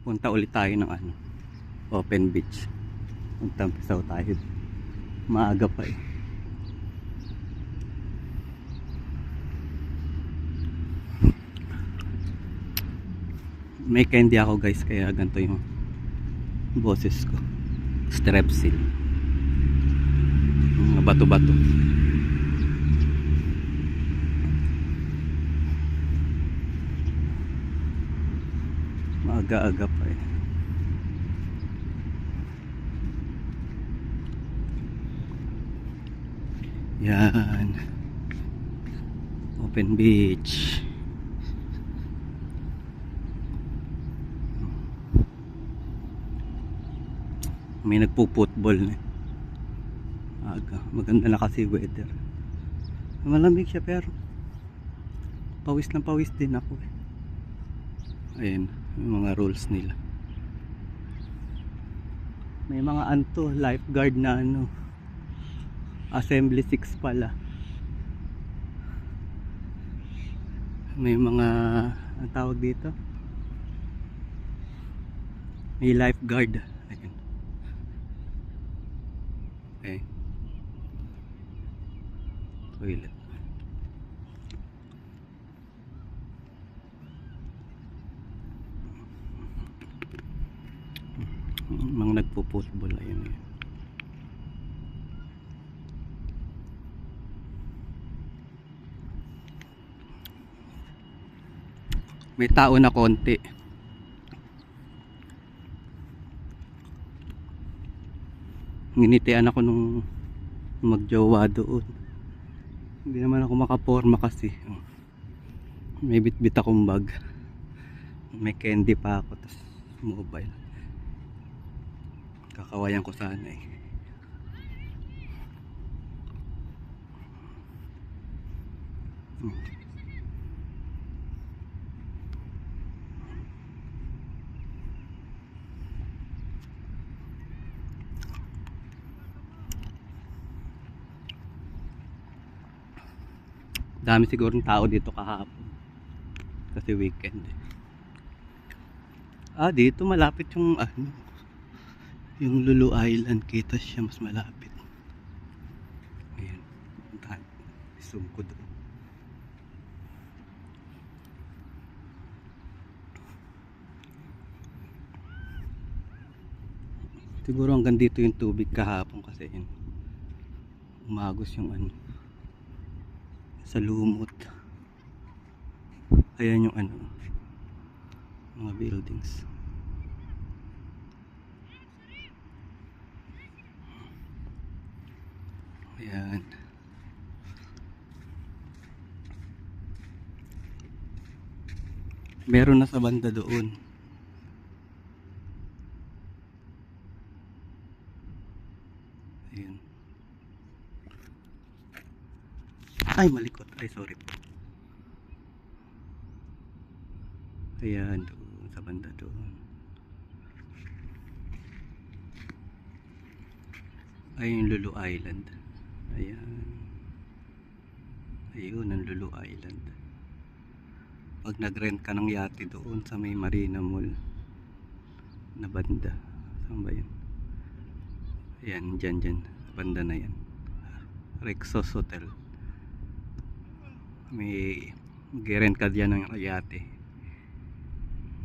Punta ulit tayo ng ano, open beach. Punta tayo. Maaga pa eh. May candy ako guys, kaya ganito yung boses ko. Strepsil. Mga bato-bato. Maaga-aga pa eh. Yan. Open beach. May nagpo-football na. Aga. Maganda na kasi weather. Malamig siya pero pawis na pawis din ako eh. Ayan, yung mga rules nila. May mga anto, lifeguard na ano. Assembly 6 pala. May mga, ang tawag dito? May lifeguard. Ayan. Okay. Toilet. Mga nagpo-football ayun. May tao na konti. Nginitian ako nung magjowa doon. Hindi naman ako makaporma kasi. May bit-bit akong bag. May candy pa ako, tas mobile. Kakawayan ko sana eh. Dami siguro ng tao dito kahapon kasi weekend eh. Dito malapit yung ano, yung Lulu Island. Kita siya mas malapit. Ayan, zoom ko doon. Siguro hanggang dito yung tubig kahapon kasi yun, umagos yung ano sa lumot. Ayan yung ano, mga buildings. Ayan. Meron na sa banda doon. Ayan. Ay, malikot. Ay, sorry po. Ayan, doon sa banda doon. Ayun yung Lulu Island. Ayan. Ayun ang Lulu Island. Pag nag-rent ka ng yate doon sa may Marina Mall na banda. Saan ba yun? Ayan, dyan. Banda na yan. Rexos Hotel. May mag-rent ka dyan ng yate.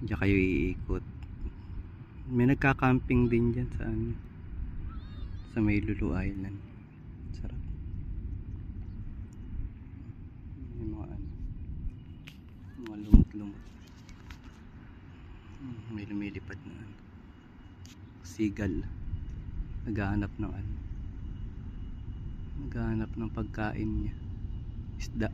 Diyan kayo iikot. May nagka-camping din dyan sa ano, sa may Lulu Island. Sarap. May mga ano, mga lumot-lumot. May lumilipad na ano, seagull. Naghahanap ng ano, naghahanap ng pagkain niya. Isda.